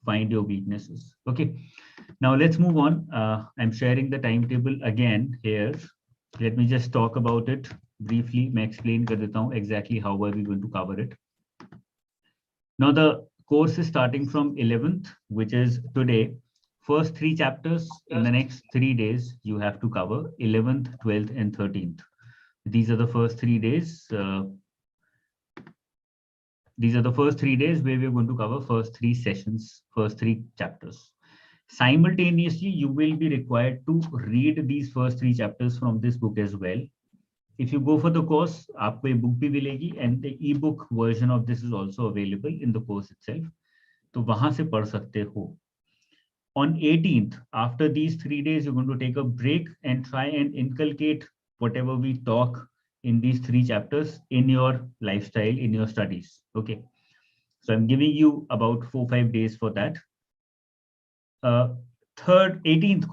find your weaknesses. Okay, now let's move on. I'm sharing the timetable again here. Let me just talk about it briefly. मैं explain कर देता हूँ exactly how are we going to cover it. Now the course is starting from 11th, which is today. First 3 chapters in the next 3 days you have to cover, 11th, 12th, and 13th. These are the first 3 days. These are the first 3 days where we're going to cover first 3 sessions, first 3 chapters. Simultaneously, you will be required to read these first 3 chapters from this book as well. If you go for the course, आपको ये book भी मिलेगी, and the ebook version of this is also available in the course itself. तो वहां से पढ़ सकते हो. On 18th, after these 3 days, you're going to take a break and try and inculcate whatever we talk in these 3 chapters in your lifestyle, in your studies. Okay. So I'm giving you about 4-5 days for that. 18th,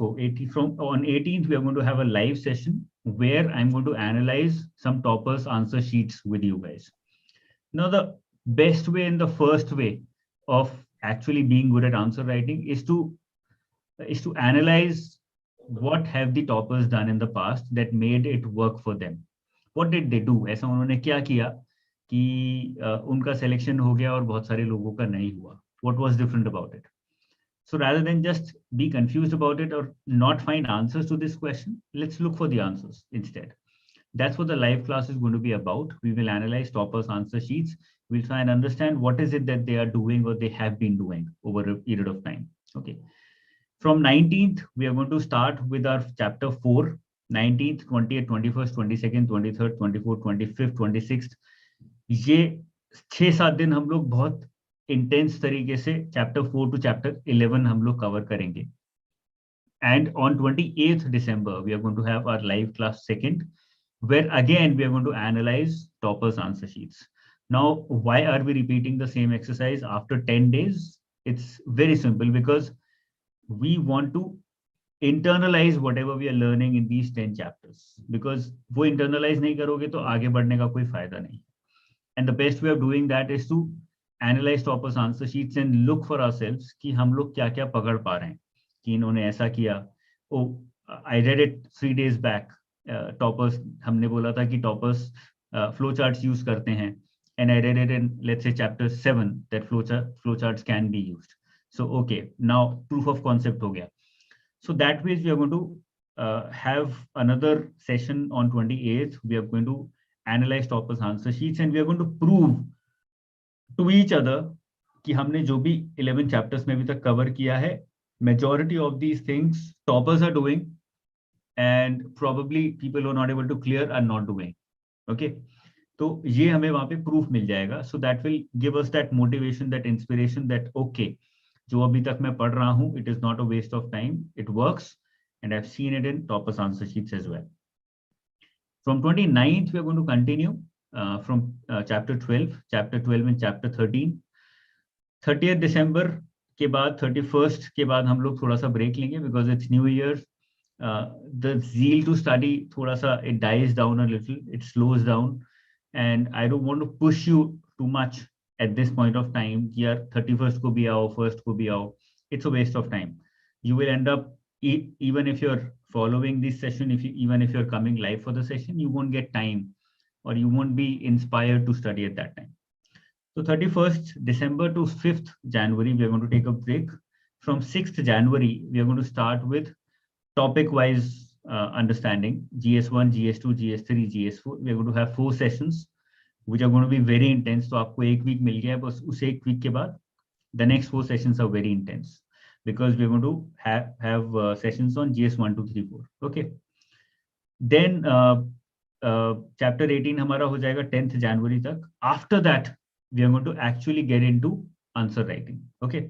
on 18th, we are going to have a live session where I'm going to analyze some toppers answer sheets with you guys. Now, the best way and the first way of actually being good at answer writing is to analyze what have the toppers done in the past that made it work for them. What did they do? ऐसा उन्होंने क्या किया कि उनका selection हो गया और बहुत सारे लोगों का नहीं हुआ? What was different about it? So rather than just be confused about it or not find answers to this question, let's look for the answers instead. That's what the live class is going to be about. We will analyze toppers' answer sheets. We'll try and understand what is it that they are doing or they have been doing over a period of time. Okay. From 19th, we are going to start with our chapter 4, 19th, 20th, 21st, 22nd, 23rd, 24th, 25th, 26th. ये 6-7 दिन हम लोग बहुत intense तरीके से chapter 4 to chapter 11 हम लोग cover करेंगे. And on 28th December, we are going to have our live class second, where again we are going to analyze toppers' answer sheets. Now, why are we repeating the same exercise after 10 days? It's very simple, because we want to internalize whatever we are learning in these 10 chapters, because वो internalize नहीं करोगे तो आगे बढ़ने का कोई फायदा नहीं. And the best way of doing that is to analyze toppers' answer sheets and look for ourselves कि हम लोग क्या क्या पकड़ पा रहे हैं कि इन्होंने ऐसा किया. Oh, I read it 3 days back. Toppers, हमने बोला था कि toppers flow charts use करते हैं, and I read it in, let's say, chapter 7 that flow charts can be used. So okay, now proof of concept हो गया. So that way we are going to have another session on 28th. We are going to analyze toppers' answer sheets, and we are going to prove to each other कि हमने जो भी 11 chapters में अभी तक cover किया है, majority of these things toppers are doing, and probably people who are not able to clear are not doing. Okay, तो ये हमें वहाँ पे proof मिल जाएगा. So that will give us that motivation, that inspiration, that okay, जो अभी तक मैं पढ़ रहा हूँ, it is not a waste of time, it works, and I've seen it in toppers answer sheets as well. From 29th, we are going to continue from chapter 12 and chapter 13. 30th December के बाद 31st के बाद हम लोग थोड़ा सा break लेंगे, because it's New Year. The zeal to study थोड़ा सा it dies down a little, it slows down, and I don't want to push you too much at this point of time. यार 31st को भी आओ, 1st को भी आओ. It's a waste of time. You will end up, even if you're following this session, even if you're coming live for the session, you won't get time, or you won't be inspired to study at that time. So 31st December to 5th January, we are going to take a break. From 6th January, we are going to start with topic-wise understanding, GS1, GS2, GS3, GS4. We are going to have 4 sessions, which are going to be very intense. So आपको एक week मिल गया है, बस उस एक week के बाद the next 4 sessions are very intense, because we are going to have sessions on GS1, 2, 3, 4. Okay. Then chapter 18 हमारा हो जाएगा 10th January तक. After that, we are going to actually get into answer writing. Okay.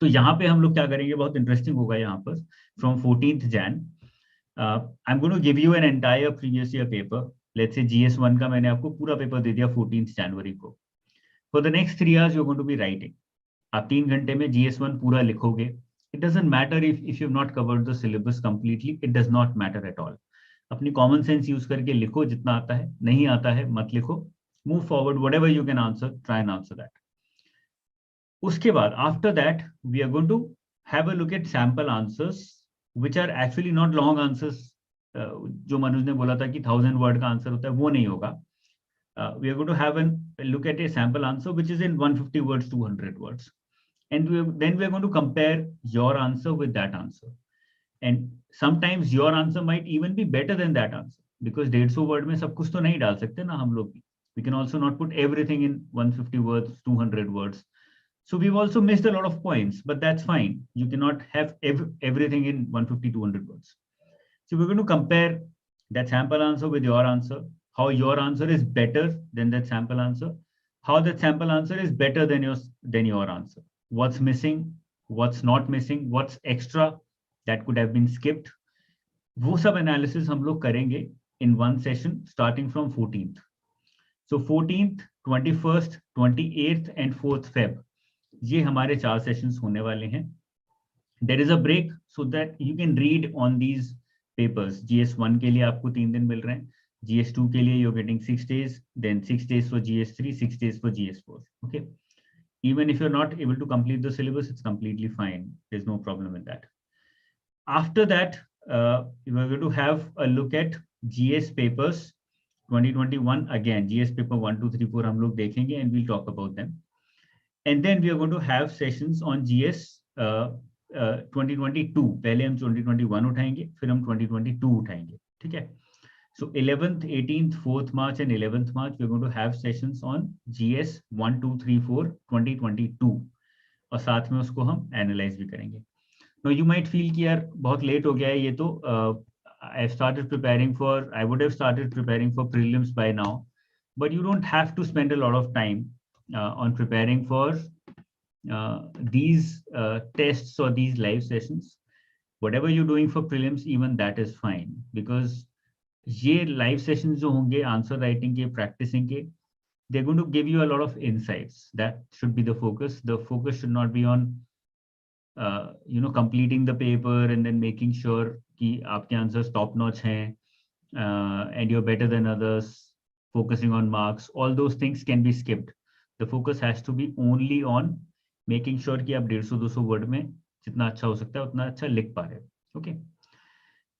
तो यहाँ पे हम लोग क्या करेंगे, बहुत इंटरेस्टिंग होगा यहाँ पर. From 14th Jan, I'm going to give you an entire previous year paper. Let's say GS1 का मैंने आपको पूरा पेपर दे दिया 14th January को. For the next 3 hours, you're going to be writing. आप 3 घंटे में GS1 पूरा लिखोगे. It doesn't matter if you've not covered the syllabus completely. It does not matter at all. अपनी common sense use करके लिखो, जितना आता है. नहीं आता है मत लिखो. Move forward, whatever you can answer, try and answer that. उसके बाद, after that, we are going to have a look at sample answers, which are actually not long answers. जो मनुज ने बोला था कि 1000 word का आंसर होता है, वो नहीं होगा. We are going to have a look at a sample answer which is in 150 words, 200 words. And then we are going to compare your answer with that answer. And sometimes your answer might even be better than that answer, because 150 word में सब कुछ तो नहीं डाल सकते ना हम लोग भी. We can also not put everything in 150 words, 200 words. So we've also missed a lot of points, but that's fine. You cannot have everything in 150, 200 words. So we're going to compare that sample answer with your answer, how your answer is better than that sample answer, how that sample answer is better than your answer, what's missing, what's not missing, what's extra that could have been skipped. वो सब analysis हम लोग करेंगे in one session starting from 14th. So 14th, 21st, 28th and 4th Feb, ये हमारे 4 sessions होने वाले हैं. There is a break so that you can read on these papers. GS1 के लिए आपको 3 दिन मिल रहे हैं. GS2 के लिए you're getting 6 days, then 6 days for GS3, 6 days for GS4. Okay. Even if you're not able to complete the syllabus, it's completely fine. There's no problem with that. After that, we're going to have a look at GS papers 2021 again. GS paper 1, 2, 3, 4 हम लोग देखेंगे and we'll talk about them. And then we are going to have sessions on GS 2022. पहले हम 2021 उठाएंगे, फिर हम 2022 उठाएंगे, ठीक है? So 11th, 18th, 4th March and 11th March, we're going to have sessions on GS 1, 2, 3, 4, 2022. और साथ में उसको हम एनालाइज भी करेंगे. Now you might feel कि यार बहुत लेट हो गया है ये तो. I would have started preparing for prelims by now, but you don't have to spend a lot of time on preparing for these tests or these live sessions. Whatever you're doing for prelims, even that is fine, because ये live sessions जो होंगे answer writing के, practicing के, they're going to give you a lot of insights. That should be the focus. The focus should not be on completing the paper and then making sure कि आपके answers top notch हैं and you're better than others, focusing on marks. All those things can be skipped. The focus has to be only on making sure कि आप 150-200 word में जितना अच्छा हो सकता है उतना अच्छा लिख पा रहे हैं. Okay.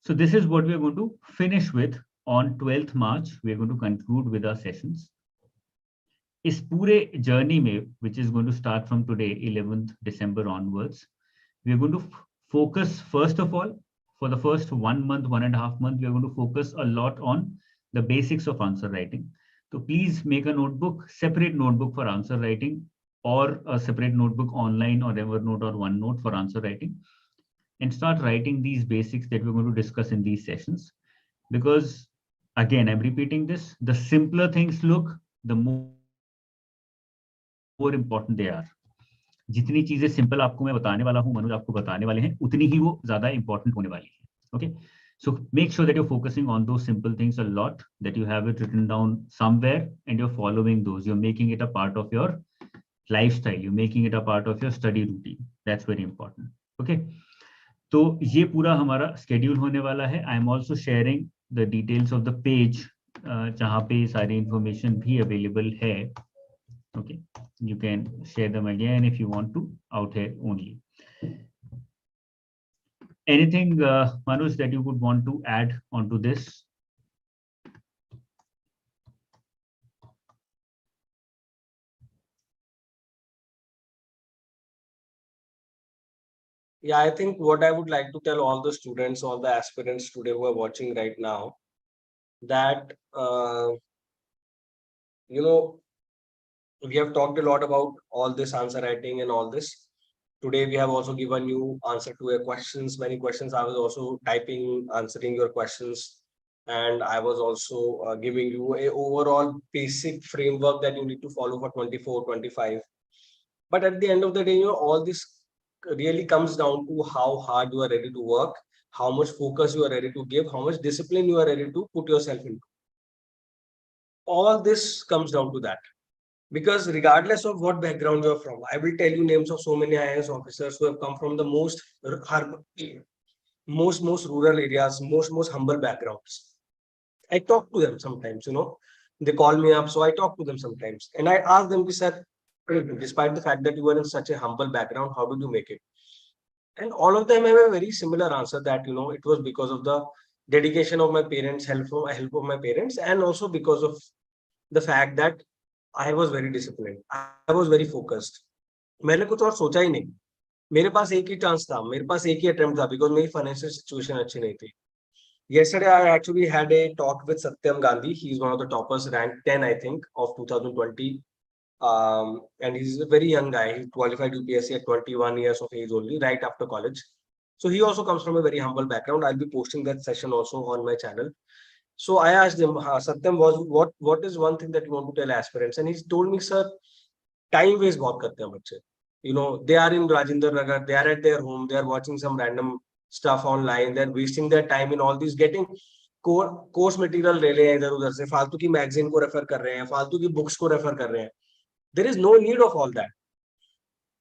So this is what we are going to finish with on 12th March. We are going to conclude with our sessions. इस पूरे journey में, which is going to start from today, 11th December onwards, we are going to focus, first of all, for the first 1 month, 1.5 months, we are going to focus a lot on the basics of answer writing. So please make a notebook, separate notebook for answer writing, or a separate notebook online or Evernote or OneNote for answer writing, and start writing these basics that we're going to discuss in these sessions. Because again, I'm repeating this, the simpler things look, the more important they are. जितनी चीजें simple आपको मैं बताने वाला हूं, मनोज आपको बताने वाले हैं, उतनी ही वो ज्यादा इंपॉर्टेंट होने वाली है. Okay, so make sure that you're focusing on those simple things a lot, that you have it written down somewhere and you're following those. You're making it a part of your lifestyle. You're making it a part of your study routine. That's very important. Okay, तो ये पूरा हमारा schedule होने वाला है. I am also sharing the details of the page जहाँ पे सारी information भी available है. Okay, you can share them again if you want to out here only. Anything, Manuj, that you would want to add onto this? Yeah, I think what I would like to tell all the students, all the aspirants today who are watching right now, that we have talked a lot about all this answer writing and all this. Today we have also given you answer to your questions, many questions. I was also typing, answering your questions, and I was also giving you a overall basic framework that you need to follow for 24, 25. But at the end of the day, all this really comes down to how hard you are ready to work, how much focus you are ready to give, how much discipline you are ready to put yourself into. All this comes down to that. Because regardless of what background you're from, I will tell you names of so many IAS officers who have come from the most rural areas, most humble backgrounds. I talk to them sometimes, they call me up, so I talk to them sometimes. And I ask them, sir, despite the fact that you are in such a humble background, how did you make it? And all of them have a very similar answer that, it was because of the dedication of my parents, help of my parents, and also because of the fact that I was very disciplined. I was very focused. मैंने कुछ और सोचा ही नहीं. मेरे पास एक ही chance था, मेरे पास एक ही अटेम्प्ट था, because मेरी फाइनेंशियल सिचुएशन अच्छी नहीं थी. Yesterday I actually had a talk with Satyam Gandhi. He is one of the toppers, ranked 10, I think, of 2020. And he's a very young guy. He qualified UPSC at 21 years of age only, right after college. So he also comes from a very humble background. I'll be posting that session also on my channel. So I asked him, Satyam, what is one thing that you want to tell aspirants? And he told me, sir, time waste बहुत करते हैं बच्चे. They are in Rajendra Nagar, they are at their home, they are watching some random stuff online, they're wasting their time in all these getting course material ले ले इधर उधर से, फालतू की मैगजीन को रेफर कर रहे हैं, फालतू की बुक्स को रेफर कर रहे हैं. There is no need of all that.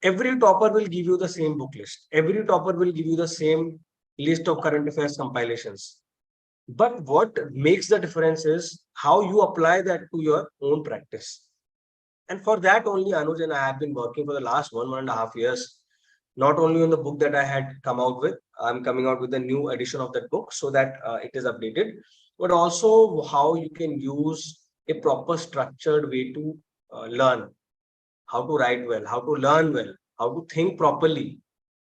Every topper will give you the same book list. Every topper will give you the same list of current affairs compilations. But what makes the difference is how you apply that to your own practice. And for that only Anuj and I have been working for the last 1.5 years. Not only on the book that I had come out with, I'm coming out with a new edition of that book so that it is updated, but also how you can use a proper structured way to learn, how to write well, how to learn well, how to think properly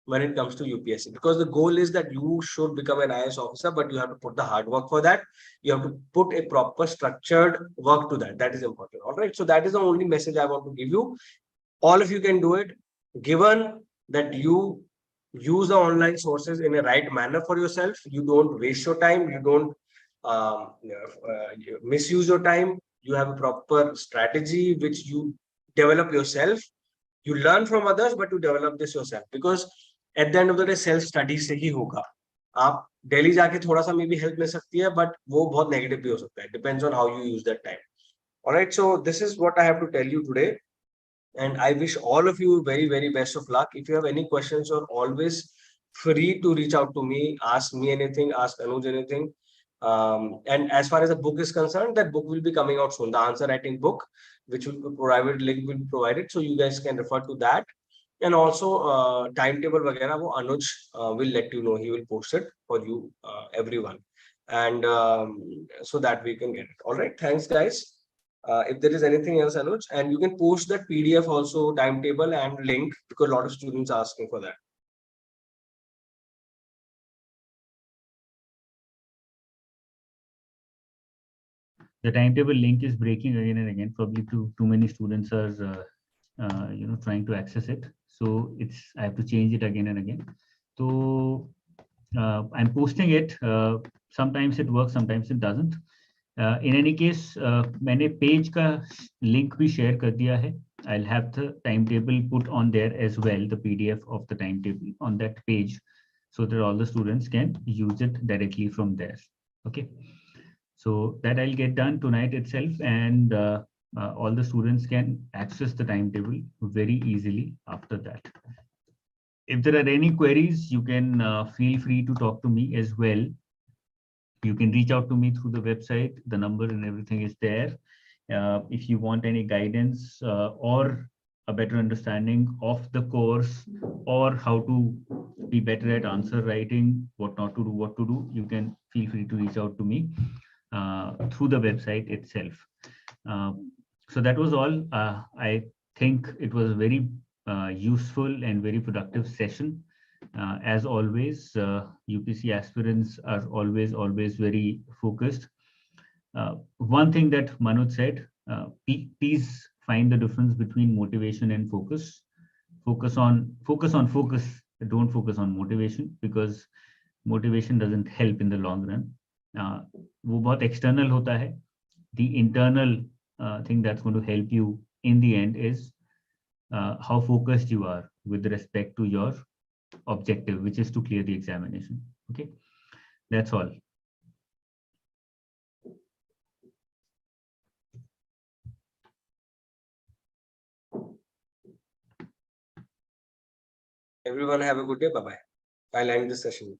when it comes to UPSC. Because the goal is that you should become an IAS officer, but you have to put the hard work for that. You have to put a proper structured work to that. That is important. All right. So that is the only message I want to give you. All of you can do it, given that you use the online sources in a right manner for yourself. You don't waste your time. You don't misuse your time. You have a proper strategy which you develop yourself. You learn from others, but you develop this yourself, because at the end of the day self study से ही होगा. आप दिल्ली जाके थोड़ा सा maybe help मिल सकती है, but वो बहुत negative भी हो सकता है. Depends on how you use that time. All right, so this is what I have to tell you today, and I wish all of you very, very best of luck. If you have any questions, you're always free to reach out to me, ask me anything, ask Anuj anything. And as far as the book is concerned, that book will be coming out soon. The answer writing book, which will be provided, link will be provided, so you guys can refer to that. And also timetable वगैरह वो Anuj will let you know. He will post it for you, everyone, and so that we can get it. All right, thanks guys. If there is anything else, Anuj, and you can post that PDF also, timetable and link, because a lot of students are asking for that. The timetable link is breaking again and again. Probably too many students are trying to access it, so I have to change it again and again. So I'm posting it. Sometimes it works, sometimes it doesn't. In any case, मैंने page का link भी share कर दिया है. I'll have the timetable put on there as well, the PDF of the timetable on that page, so that all the students can use it directly from there. Okay, so that I'll get done tonight itself, and all the students can access the timetable very easily after that. If there are any queries, you can feel free to talk to me as well. You can reach out to me through the website. The number and everything is there. If you want any guidance or a better understanding of the course, or how to be better at answer writing, what not to do, what to do, you can feel free to reach out to me through the website itself. So that was all. I think it was a very useful and very productive session. As always, UPSC aspirants are always very focused. One thing that Manoj said, please find the difference between motivation and focus. Focus on focus. Don't focus on motivation, because motivation doesn't help in the long run. वो बहुत external होता है. The internal thing that's going to help you in the end is how focused you are with respect to your objective, which is to clear the examination. Okay, that's all. Everyone have a good day. Bye bye. I'll end this session.